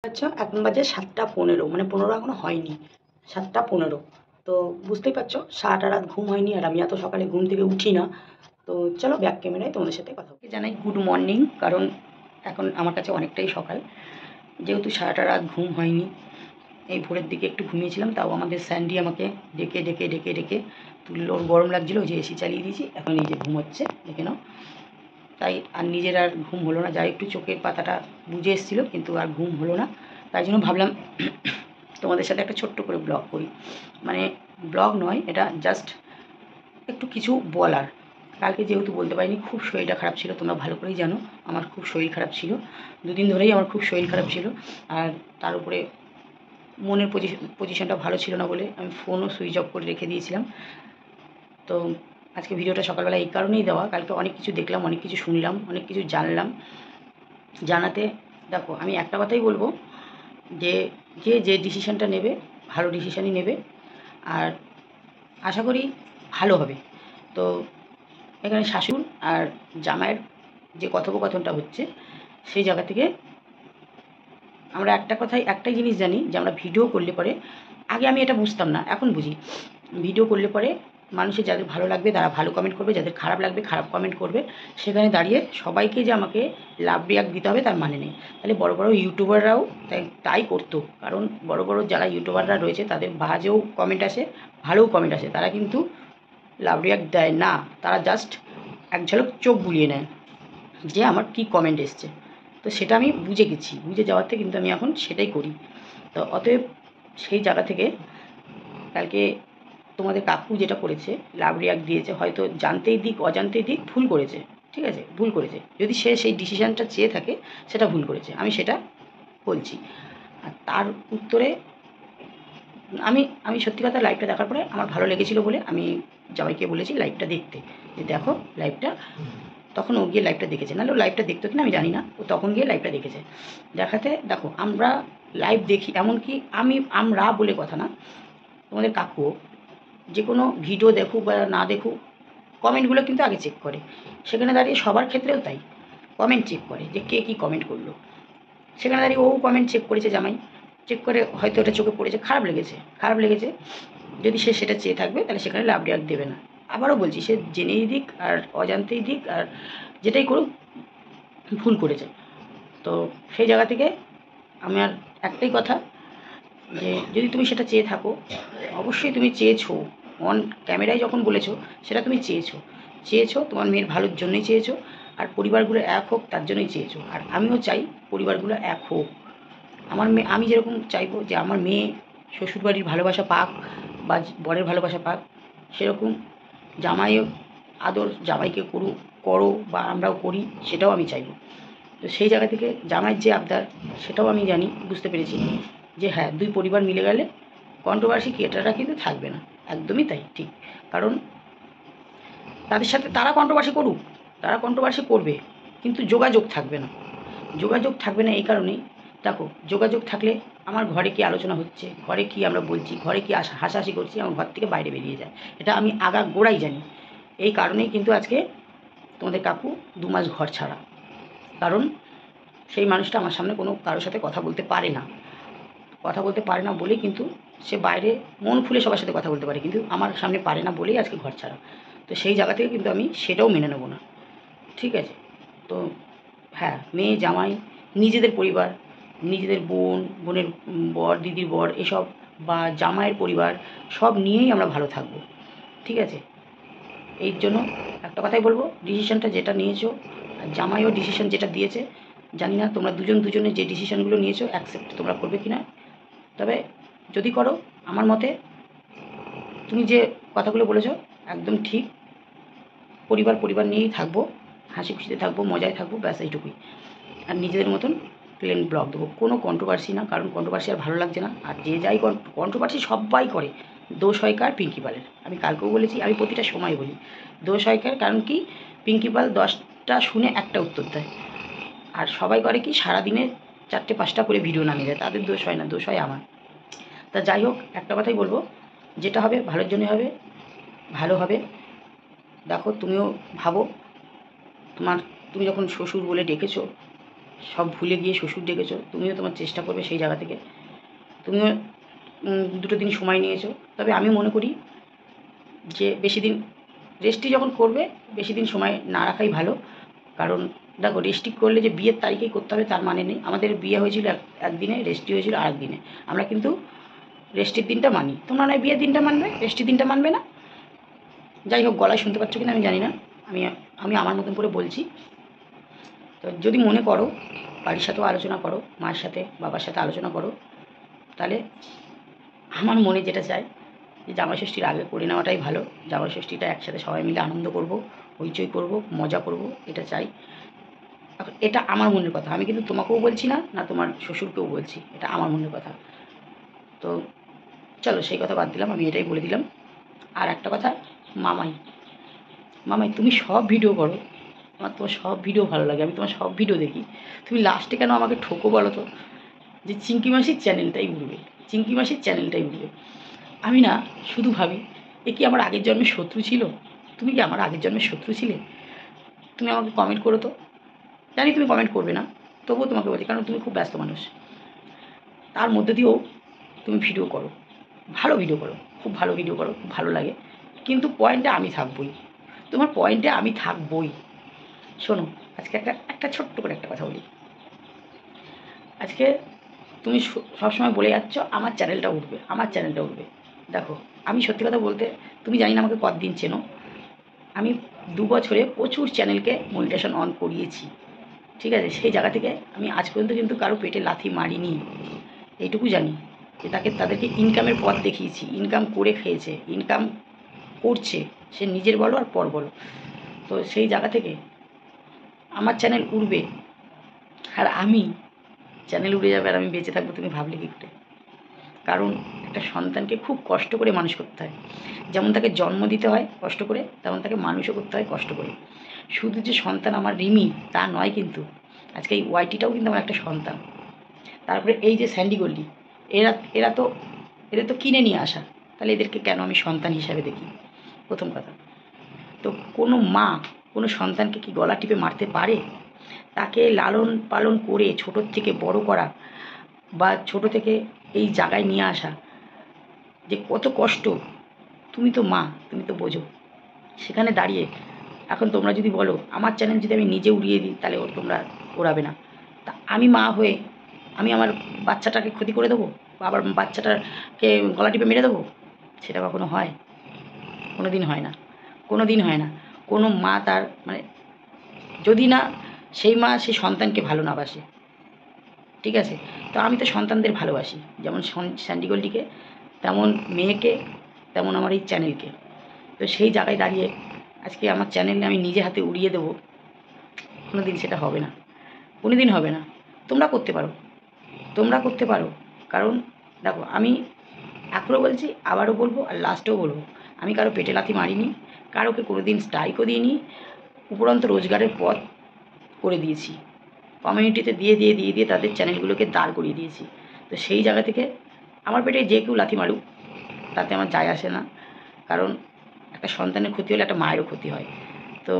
আচ্ছা, এখন বাজে 7টা 15, মানে 15 এখনো হয়নি, 7টা 15। তো বুঝতেই পারছো সারাটা রাত ঘুম হয়নি, আর আমি এত সকালে ঘুম থেকে উঠি না। তো চলো ব্যাক ক্যামেরায় তোমাদের সাথে কথা বলি। জানাই গুড মর্নিং, কারণ এখন আমার কাছে অনেকটাই সকাল, যেহেতু সারাটা রাত ঘুম হয়নি। এই ভোরের দিকে একটু ঘুমিয়েছিলাম, তাও আমাদের স্যান্ডি আমাকে ডেকে ডেকে ডেকে ডেকে তুললো। ওর গরম লাগছিলো, যে এসি চালিয়ে দিয়েছি, এখন এই যে ঘুমোচ্ছে, দেখে নাও। তাই আর নিজের আর ঘুম হলো না, যা একটু চোখের পাতাটা বুজে এসেছিলো, কিন্তু আর ঘুম হলো না। তাই জন্য ভাবলাম তোমাদের সাথে একটা ছোট্ট করে ব্লগ করি। মানে ব্লগ নয়, এটা জাস্ট একটু কিছু বলার। কালকে যেহেতু বলতে পারিনি, খুব শরীরটা খারাপ ছিল, তোমরা ভালো করেই জানো আমার খুব শরীর খারাপ ছিল। দুদিন ধরেই আমার খুব শরীর খারাপ ছিল, আর তার উপরে মনের পজিশনটা ভালো ছিল না বলে আমি ফোনও সুইচ অফ করে রেখে দিয়েছিলাম। তো আজকে ভিডিওটা সকালবেলা এই কারণেই দেওয়া, কালকে অনেক কিছু দেখলাম, অনেক কিছু শুনলাম, অনেক কিছু জানলাম। জানাতে দেখো, আমি একটা কথাই বলবো, যে যে যে ডিসিশানটা নেবে ভালো ডিসিশানই নেবে, আর আশা করি ভালো হবে। তো এখানে শাশুড় আর জামাইয়ের যে কথোপকথনটা হচ্ছে, সেই জায়গা থেকে আমরা একটাই জিনিস জানি, যে আমরা ভিডিও করলে পরে, আগে আমি এটা বুঝতাম না, এখন বুঝি। ভিডিও করলে পরে মানুষের যাদের ভালো লাগবে তারা ভালো কমেন্ট করবে, যাদের খারাপ লাগবে খারাপ কমেন্ট করবে। সেখানে দাঁড়িয়ে সবাইকে যে আমাকে লাভ রিয়াক্ট দিতে হবে তার মানে নেই। তাহলে বড় বড় ইউটিউবাররাও তাই করতো, কারণ বড় বড় যারা ইউটিউবাররা রয়েছে তাদের বাজেও কমেন্ট আসে, ভালোও কমেন্ট আসে, তারা কিন্তু লাভ রিয়াক্ট দেয় না। তারা জাস্ট এক ঝলক চোখ বুলিয়ে নেয় যে আমার কী কমেন্ট এসছে। তো সেটা আমি বুঝে গেছি, বুঝে যাওয়াতে কিন্তু আমি এখন সেটাই করি। তো অতএব সেই জায়গা থেকে কালকে তোমাদের কাকু যেটা করেছে, লাভ রিয়াক্ট দিয়েছে, হয়তো জানতেই দিক অজান্তেই দিক ভুল করেছে, ঠিক আছে, ভুল করেছে। যদি সে সেই ডিসিশানটা চেয়ে থাকে, সেটা ভুল করেছে, আমি সেটা বলছি। আর তার উত্তরে আমি আমি সত্যি কথা, লাইভটা দেখার পরে আমার ভালো লেগেছিলো বলে আমি জামাইকে বলেছি লাইভটা দেখতে, যে দেখো লাইভটা। তখন ও গিয়ে লাইভটা দেখেছে, নাহলে ও লাইভটা দেখতো কিনা আমি জানি না, ও তখন গিয়ে লাইভটা দেখেছে। দেখাতে দেখো, আমরা লাইভ দেখি, এমনকি আমরা বলে কথা না, তোমাদের কাকুও যে কোনো ভিডিও দেখুক বা না দেখুক, কমেন্টগুলো কিন্তু আগে চেক করে। সেখানে দাঁড়িয়ে সবার ক্ষেত্রেও তাই, কমেন্ট চেক করে যে কে কী কমেন্ট করলো। সেখানে দাঁড়িয়ে ও কমেন্ট চেক করেছে, জামাই চেক করে হয়তো ওটা চোখে পড়েছে, খারাপ লেগেছে। যদি সে সেটা চেয়ে থাকবে, তাহলে সেখানে লাভ রিয়াক্ট দেবে না। আবারও বলছি, সে জেনেই দিক আর অজান্তেই দিক, আর যেটাই করুক, ভুল করেছে। তো সেই জায়গা থেকে আমার একটাই কথা, যে যদি তুমি সেটা চেয়ে থাকো, অবশ্যই তুমি চেয়েছো, অন ক্যামেরায় যখন বলেছো, সেটা তুমি চেয়েছো তোমার মেয়ের ভালোর জন্যই চেয়েছো, আর পরিবারগুলো এক হোক তার জন্যই চেয়েছো। আর আমিও চাই পরিবারগুলো এক হোক। আমি যেরকম চাইবো যে আমার মেয়ে শ্বশুরবাড়ির ভালোবাসা পাক, বা বরের ভালোবাসা পাক, সেরকম জামাইও আদর জামাইকে করো, বা আমরাও করি, সেটাও আমি চাইবো। তো সেই জায়গা থেকে জামাইয়ের যে আবদার, সেটাও আমি জানি, বুঝতে পেরেছি, যে হ্যাঁ, দুই পরিবার মিলে গেলে কন্ট্রোভার্সি ক্রিয়েটাররা কিন্তু থাকবে না। একদমই তাই, ঠিক। কারণ তাদের সাথে তারা কন্ট্রোভার্সি করবে, কিন্তু যোগাযোগ থাকবে না। যোগাযোগ থাকবে না এই কারণেই, দেখো, যোগাযোগ থাকলে আমার ঘরে কী আলোচনা হচ্ছে, ঘরে কী আমরা বলছি, ঘরে কী হাসাহাসি করছি, আমার ঘর থেকে বাইরে বেরিয়ে যায়। এটা আমি আগাগোড়াই জানি। এই কারণেই কিন্তু আজকে তোমাদের কাকু 2 মাস ঘর ছাড়া। কারণ সেই মানুষটা আমার সামনে কারোর সাথে কথা বলতে পারে না। কথা বলতে পারে না বলেই কিন্তু সে বাইরে মন খুলে সবার সাথে কথা বলতে পারে, কিন্তু আমার সামনে পারে না বলেই আজকে ঘর ছাড়া। তো সেই জায়গা থেকে কিন্তু আমি সেটাও মেনে নেব না, ঠিক আছে। তো হ্যাঁ, মেয়ে জামাই, নিজেদের পরিবার, নিজেদের বোনের বর, দিদির বর, এসব, বা জামাইয়ের পরিবার, সব নিয়েই আমরা ভালো থাকবো, ঠিক আছে। এই জন্য একটা কথাই বলবো, ডিসিশানটা যেটা নিয়েছো, আর জামাইও ডিসিশান যেটা দিয়েছে, জানি না তোমরা দুজনে যে ডিসিশানগুলো নিয়েছো অ্যাকসেপ্ট তোমরা করবে কি না। তবে যদি করো, আমার মতে তুমি যে কথাগুলো বলেছো একদম ঠিক। পরিবার নিয়েই থাকবো, হাসি খুশিতে থাকবো, মজায় থাকবো, ব্যাস এইটুকুই। আর নিজেদের মতন প্লেন ব্লগ দেবো, কোনো কন্ট্রোভার্সি না, কারণ কন্ট্রোভার্সি আর ভালো লাগছে না। আর যে যাই কন্ট্রোভার্সি সবাই করে, দোষ হয় কার? পিঙ্কি পালের। আমি কালকেও বলেছি, আমি প্রতিটা সময় বলি, দোষ হয় কার? কারণ কি, পিঙ্কি পাল 10টা শুনে একটা উত্তর দেয়, আর সবাই করে কি, সারাদিনে 4টে 5টা করে ভিডিও নামিয়ে দেয়। তাদের দোষ হয় না, দোষ হয় আমার। তা যাই হোক, একটা কথাই বলবো, যেটা হবে ভালোর জন্য হবে, ভালো হবে। দেখো, তুমিও ভাবো, তুমি যখন শ্বশুর বলে ডেকেছো, সব ভুলে গিয়ে শ্বশুর ডেকেছো, তুমিও তোমার চেষ্টা করবে সেই জায়গা থেকে, তুমিও দুটো দিন সময় নিয়েছো। তবে আমি মনে করি যে বেশি দিন রেস্টই যখন করবে, বেশি দিন সময় না রাখাই ভালো। কারণ দেখো, রেস্ট্রি করলে যে বিয়ের তারিখেই করতে হবে তার মানে নেই। আমাদের বিয়ে হয়েছিল একদিনে, রেস্ট্রি হয়েছিল আরেক দিনে। আমরা কিন্তু রেস্ট্রির দিনটা মানি, তোমরা নয় বিয়ের দিনটা মানবে, রেস্ট্রির দিনটা মানবে না। যাই হোক, গলায় শুনতে পাচ্ছ কিনা আমি জানি না, আমি আমি আমার মতন করে বলছি। তো যদি মনে করো, বাড়ির সাথেও আলোচনা করো, মায়ের সাথে বাবার সাথে আলোচনা করো, তাহলে আমার মনে যেটা চায় যে জামাই ষষ্ঠীর আগে করে নেওয়াটাই ভালো। জামাই ষষ্ঠীটা একসাথে সবাই মিলে আনন্দ করব, হইচই করব, মজা করব, এটা চাই। এখন এটা আমার মনের কথা, আমি কিন্তু তোমাকেও বলছি না, না তোমার শ্বশুরকেও বলছি, এটা আমার মনের কথা। তো চলো সেই কথা বাদ দিলাম, আমি এটাই বলে দিলাম। আর একটা কথা, মামাই মামাই তুমি সব ভিডিও করো, আমার তোমার সব ভিডিও ভালো লাগে, আমি তোমার সব ভিডিও দেখি। তুমি লাস্টে কেন আমাকে ঠোকো বলো তো, যে চিঙ্কি মাসির চ্যানেলটাই উঠবে, চিঙ্কি মাসির চ্যানেলটাই উঠবে। আমি না শুধু ভাবি, এ কি আমার আগের জন্মের শত্রু ছিল? তুমি কি আমার আগের জন্মের শত্রু ছিলে? তুমি আমাকে কমেন্ট করো তো। জানি তুমি কমেন্ট করবে না, তবুও তোমাকে বলছি, কারণ তুমি খুব ব্যস্ত মানুষ। তার মধ্যে দিয়েও তুমি ভিডিও করো, ভালো ভিডিও করো, খুব ভালো ভিডিও করো, খুব ভালো লাগে। কিন্তু পয়েন্টে আমি থাকবই, তোমার পয়েন্টে আমি থাকবই। শোনো, আজকে একটা একটা ছোট্ট করে একটা কথা বলি। আজকে তুমি সবসময় বলে যাচ্ছ আমার চ্যানেলটা উঠবে, আমার চ্যানেলটা উঠবে। দেখো, আমি সত্যি কথা বলতে, তুমি জানি না আমাকে কতদিন চেনো, আমি 2 বছরে প্রচুর চ্যানেলকে মনিটেশন অন করিয়েছি। ঠিক আছে, সেই জায়গা থেকে আমি আজ পর্যন্ত কিন্তু কারো পেটে লাথি মারিনি। এইটুকু জানি যে তাদেরকে ইনকামের পথ দেখিয়েছি, ইনকাম করে খেয়েছে, ইনকাম করছে, সে নিজের বলো আর পর বলো। তো সেই জায়গা থেকে আমার চ্যানেল উঠবে, আর আমি চ্যানেল উড়ে যাবে আর আমি বেঁচে থাকবো, তুমি ভাবলে কী করে? কারণ একটা সন্তানকে খুব কষ্ট করে মানুষ করতে হয়। যেমন তাকে জন্ম দিতে হয় কষ্ট করে, তেমন তাকে মানুষও করতে হয় কষ্ট করে। শুধু যে সন্তান আমার রিমি তা নয় কিন্তু, আজকে এই ওয়াইটিটাও কিন্তু আমার একটা সন্তান। তারপরে এই যে স্যান্ডি গোল্ডি, এরা এরা তো এদের তো কিনে নিয়ে আসা, তাহলে এদেরকে কেন আমি সন্তান হিসাবে দেখি? প্রথম কথা। তো কোনো মা কোনো সন্তানকে কি গলা টিপে মারতে পারে? তাকে লালন পালন করে ছোটোর থেকে বড় করা, বা ছোট থেকে এই জায়গায় নিয়ে আসা যে কত কষ্ট, তুমি তো মা, তুমি তো বোঝো। সেখানে দাঁড়িয়ে এখন তোমরা যদি বলো আমার চ্যানেল যদি আমি নিজে উড়িয়ে দিই, তাহলে তোমরা ওড়াবে না। তা আমি মা হয়ে আমি আমার বাচ্চাটাকে ক্ষতি করে দেবো, বা আবার বাচ্চাটাকে গলা টিপে মেরে দেবো? সেটা কখনো হয়? কোনো দিন হয় না, কোনো দিন হয় না। কোনো মা তার মানে, যদি না সেই মা সেই সন্তানকে ভালো না বাসে, ঠিক আছে? তো আমি তো সন্তানদের ভালোবাসি, যেমন স্যান্ডি গোল্ডিকে, তেমন মেয়েকে, তেমন আমার এই চ্যানেলকে। তো সেই জায়গায় দাঁড়িয়ে আজকে আমার চ্যানেলে আমি নিজে হাতে উড়িয়ে দেবো, কোনো দিন সেটা হবে না, কোনো দিন হবে না। তোমরা করতে পারো, তোমরা করতে পারো। কারণ দেখো, আমি এখনও বলছি, আবারও বলবো, আর লাস্টেও বলবো, আমি কারো পেটে লাথি মারিনি, কারোকে কোনো দিন স্ট্রাইকও দিইনি, উপরন্ত রোজগারের পথ করে দিয়েছি, কমিউনিটিতে দিয়ে দিয়ে দিয়ে দিয়ে তাদের চ্যানেলগুলোকে দাঁড় করিয়ে দিয়েছি। তো সেই জায়গা থেকে আমার পেটে যে কেউ লাথি মারুক, তাতে আমার যায় আসে না। কারণ একটা সন্তানের ক্ষতি হলে একটা মায়েরও ক্ষতি হয়। তো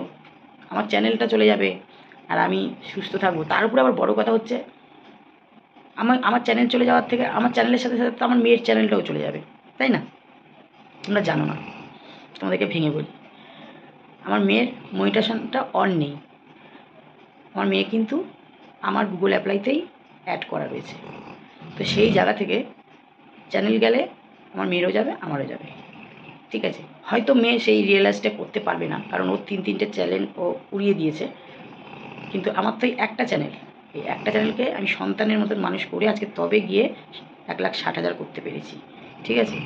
আমার চ্যানেলটা চলে যাবে আর আমি সুস্থ থাকবো। তার উপরে আবার বড় কথা হচ্ছে, আমার চ্যানেল চলে যাওয়ার থেকে আমার চ্যানেলের সাথে সাথে তো আমার মেয়ের চ্যানেলটাও চলে যাবে, তাই না? তোমরা জানো না, তোমাদেরকে ভেঙে বলি, আমার মেয়ের মনিটেশনটা অন নেই। আমার মেয়ে কিন্তু আমার গুগল অ্যাপ্লাইতেই অ্যাড করা রয়েছে। তো সেই জায়গা থেকে চ্যানেল গেলে আমার মেয়েরও যাবে, আমারও যাবে, ঠিক আছে? হয়তো মেয়ে সেই রিয়েলাইজটা করতে পারবে না, কারণ ওর 3-3টে চ্যানেল ও উড়িয়ে দিয়েছে। কিন্তু আমার তো এই একটা চ্যানেল, এই একটা চ্যানেলকে আমি সন্তানের মতন মানুষ করে আজকে তবে গিয়ে 1,60,000 করতে পেরেছি, ঠিক আছে?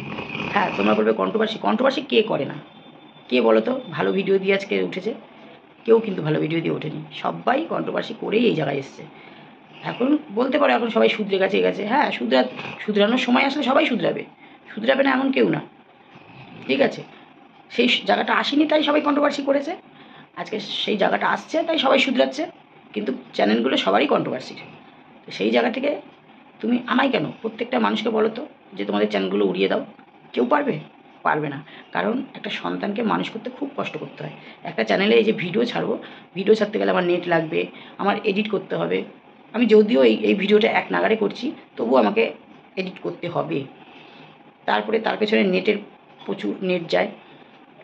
হ্যাঁ, তোমরা বলবে কন্ট্রোভার্সি, কন্ট্রোভার্সি কে করে না? কে বলো তো ভালো ভিডিও দিয়ে আজকে উঠেছে? কেউ কিন্তু ভালো ভিডিও দিয়ে ওঠেনি, সবাই কন্ট্রোভার্সি করেই এই জায়গায় এসছে। এখন বলতে পারো এখন সবাই শুধরে গেছে, গেছে, হ্যাঁ, শুধরানোর সময় আসলে সবাই শুধরাবে, শুধরাবে না এমন কেউ না, ঠিক আছে? সেই জায়গাটা আসেনি তাই সবাই কন্ট্রোভার্সি করেছে, আজকে সেই জায়গাটা আসছে তাই সবাই শুধরাচ্ছে। কিন্তু চ্যানেলগুলো সবারই কন্ট্রোভার্সির। তো সেই জায়গা থেকে তুমি আমায় কেন, প্রত্যেকটা মানুষকে বলো তো যে তোমাদের চ্যানেলগুলো উড়িয়ে দাও। কেউ পারবে? পারবে না। কারণ একটা সন্তানকে মানুষ করতে খুব কষ্ট করতে হয়। একটা চ্যানেলে এই যে ভিডিও ছাড়বো, ভিডিও ছাড়তে গেলে আমার নেট লাগবে, আমার এডিট করতে হবে, আমি যদিও এই ভিডিওটা এক নাগাড়ে করছি, তবুও আমাকে এডিট করতে হবে। তারপরে তার পেছনে নেটের প্রচুর নেট যায়,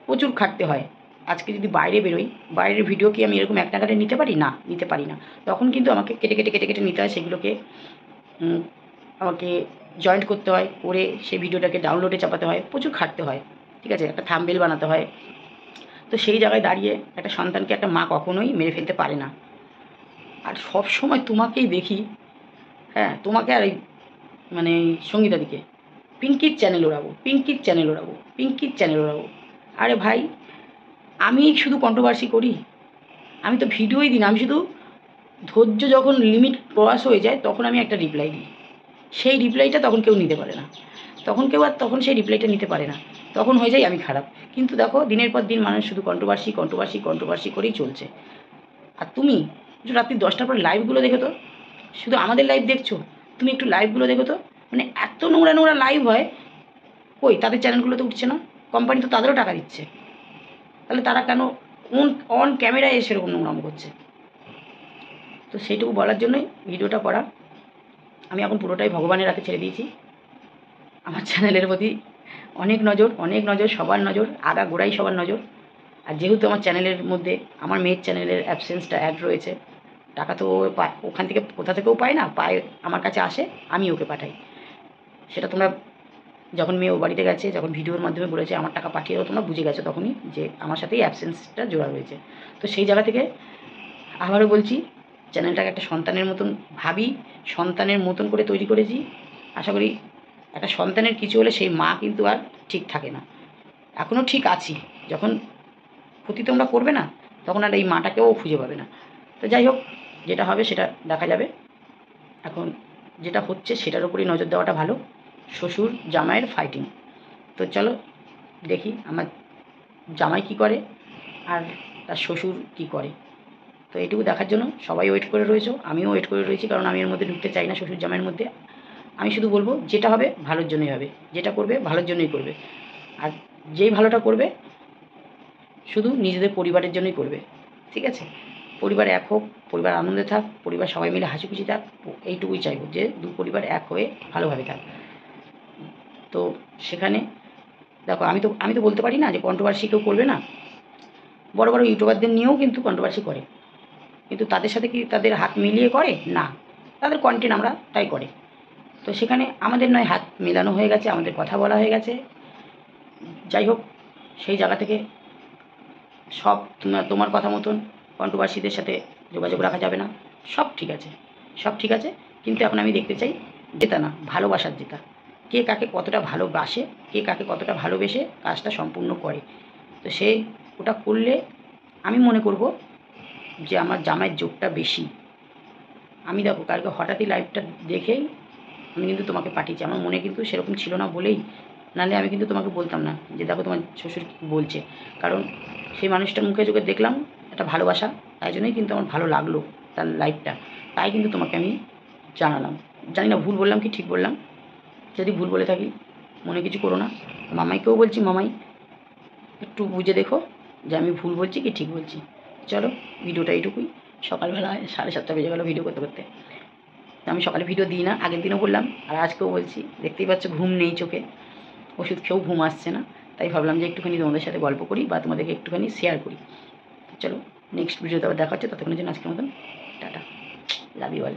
প্রচুর খাটতে হয়। আজকে যদি বাইরে বেরোই, বাইরের ভিডিও কি আমি এরকম এক নাগাড়ে নিতে পারি? না, নিতে পারি না। তখন কিন্তু আমাকে কেটে কেটে কেটে কেটে নিতে হয়, সেগুলোকে আমাকে জয়েন্ট করতে হয়, করে সেই ভিডিওটাকে ডাউনলোডে চাপাতে হয়, প্রচুর খাটতে হয়, ঠিক আছে? একটা থাম্বনেল বানাতে হয়। তো সেই জায়গায় দাঁড়িয়ে একটা সন্তানকে একটা মা কখনোই মেরে ফেলতে পারে না। আর সব সময় তোমাকেই দেখি, হ্যাঁ, তোমাকে আর এই মানে সঙ্গীতাদিকে পিঙ্কির চ্যানেল ওড়াবো, পিঙ্কির চ্যানেল ওড়াবো, পিঙ্কির চ্যানেল ওড়াবো। আরে ভাই, আমি শুধু কন্ট্রোভার্সি করি? আমি তো ভিডিওই দিই না, আমি শুধু ধৈর্য যখন লিমিট ক্রস হয়ে যায় তখন আমি একটা রিপ্লাই দিই। সেই রিপ্লাইটা তখন কেউ নিতে পারে না, তখন সেই রিপ্লাইটা নিতে পারে না, তখন হয়ে যায় আমি খারাপ। কিন্তু দেখো, দিনের পর দিন মানুষ শুধু কন্ট্রোভার্সি কন্ট্রোভার্সি কন্ট্রোভার্সি করেই চলছে। আর তুমি একটু রাত্রি 10টার পর লাইভগুলো দেখো তো, শুধু আমাদের লাইভ দেখছো? তুমি একটু লাইভগুলো দেখো তো, মানে এত নোংরা নোংরা লাইভ হয়। কই তাদের চ্যানেলগুলোতে উঠছে না? কোম্পানি তো তাদেরও টাকা দিচ্ছে, তাহলে তারা কেন অন ক্যামেরায় এসে এরকম নোংরাম করছে? তো সেইটুকু বলার জন্যই ভিডিওটা করা। আমি এখন পুরোটাই ভগবানের হাতে ছেড়ে দিয়েছি। আমার চ্যানেলের প্রতি অনেক নজর, অনেক নজর, সবার নজর, আগাগোড়াই সবার নজর। আর যেহেতু আমার চ্যানেলের মধ্যে আমার মেয়ের চ্যানেলের অ্যাবসেন্সটা অ্যাড রয়েছে, টাকা তো ও পায়, ওখান থেকে কোথা থেকেও পায় না, পায় আমার কাছে আসে, আমি ওকে পাঠাই। সেটা তোমরা যখন মেয়ে ও বাড়িতে গেছে, যখন ভিডিওর মাধ্যমে বলেছে আমার টাকা পাঠিয়ে দাও, তোমরা বুঝে গেছো তখনই যে আমার সাথেই অ্যাবসেন্সটা জোড়া রয়েছে। তো সেই জায়গা থেকে আবারও বলছি, চ্যানেলটাকে একটা সন্তানের মতন ভাবি, সন্তানের মতন করে তৈরি করেছি। আশা করি একটা সন্তানের কিছু হলে সেই মা কিন্তু আর ঠিক থাকে না। এখনও ঠিক আছি, যখন ক্ষতি তোমরা করবে না, তখন আর এই মাটাকেও খুঁজে পাবে না। তো যাই হোক, যেটা হবে সেটা দেখা যাবে। এখন যেটা হচ্ছে সেটার উপরেই নজর দেওয়াটা ভালো। শ্বশুর জামাইয়ের ফাইটিং। তো চলো দেখি আমার জামাই কী করে আর তার শ্বশুর কী করে। তো এইটুকু দেখার জন্য সবাই ওয়েট করে রয়েছো, আমিও ওয়েট করে রয়েছি, কারণ আমি এর মধ্যে ঢুকতে চাই না, শ্বশুর জামাইয়ের মধ্যে। আমি শুধু বলবো, যেটা হবে ভালোর জন্যই হবে, যেটা করবে ভালোর জন্যই করবে। আর যেই ভালোটা করবে শুধু নিজেদের পরিবারের জন্যই করবে, ঠিক আছে? পরিবার এক হোক, পরিবার আনন্দে থাক, পরিবার সবাই মিলে হাসি খুশি থাক, এইটুকুই চাইবো, যে দু পরিবার এক হয়ে ভালোভাবে থাক। তো সেখানে দেখো, আমি তো বলতে পারি না যে কন্ট্রোভার্সি কেউ করবে না। বড় বড় ইউটিউবারদের নিয়েও কিন্তু কন্ট্রোভার্সি করে, কিন্তু তাদের সাথে কি তাদের হাত মিলিয়ে করে? না, তাদের কন্টেন্ট আমরা তাই করে। তো সেখানে আমাদের নয় হাত মেলানো হয়ে গেছে, আমাদের কথা বলা হয়ে গেছে। যাই হোক, সেই জায়গা থেকে সব তোমার কথা মতন কন্ট্রোভার্সিদের সাথে যোগাযোগ রাখা যাবে না। সব ঠিক আছে, সব ঠিক আছে, কিন্তু এখন আমি দেখতে চাই জেতা না, ভালোবাসার জেতা। কে কাকে কতটা ভালোবাসে, কে কাকে কতটা ভালোবেসে কাজটা সম্পূর্ণ করে। তো সে ওটা করলে আমি মনে করব যে আমার জামাইয়ের যোগটা বেশি। আমি দেখো, কালকে হঠাৎই লাইভটা দেখেই আমি কিন্তু তোমাকে পাঠিয়েছি, আমার মনে কিন্তু সেরকম ছিল না বলেই, নাহলে আমি কিন্তু তোমাকে বলতাম না যে দেখো তোমার শ্বশুর কী বলছে। কারণ সেই মানুষটার মুখে চোখে দেখলাম একটা ভালোবাসা, তাই জন্যই কিন্তু আমার ভালো লাগলো তার লাইভটা, তাই কিন্তু তোমাকে আমি জানালাম। জানি না ভুল বললাম কি ঠিক বললাম, যদি ভুল বলে থাকি মনে কিছু করো না। মামাইকেও বলছি, মামাই একটু বুঝে দেখো যে আমি ভুল বলছি কি ঠিক বলছি। চলো, ভিডিওটা এইটুকুই। সকালবেলায় 7:30 বেজে গেলো ভিডিও করতে করতে। আমি সকালে ভিডিও দিই না, আগের দিনও বললাম আর আজকেও বলছি। দেখতেই পাচ্ছ ঘুম নেই চোখে, ওষুধ খেয়েও ঘুম আসছে না, তাই ভাবলাম যে একটুখানি তোমাদের সাথে গল্প করি বা তোমাদেরকে একটুখানি শেয়ার করি। চলো, নেক্সট ভিডিওতে আবার দেখা হচ্ছে, ততক্ষণের জন্য আজকের মতন টাটা, লাভ ইউ অল।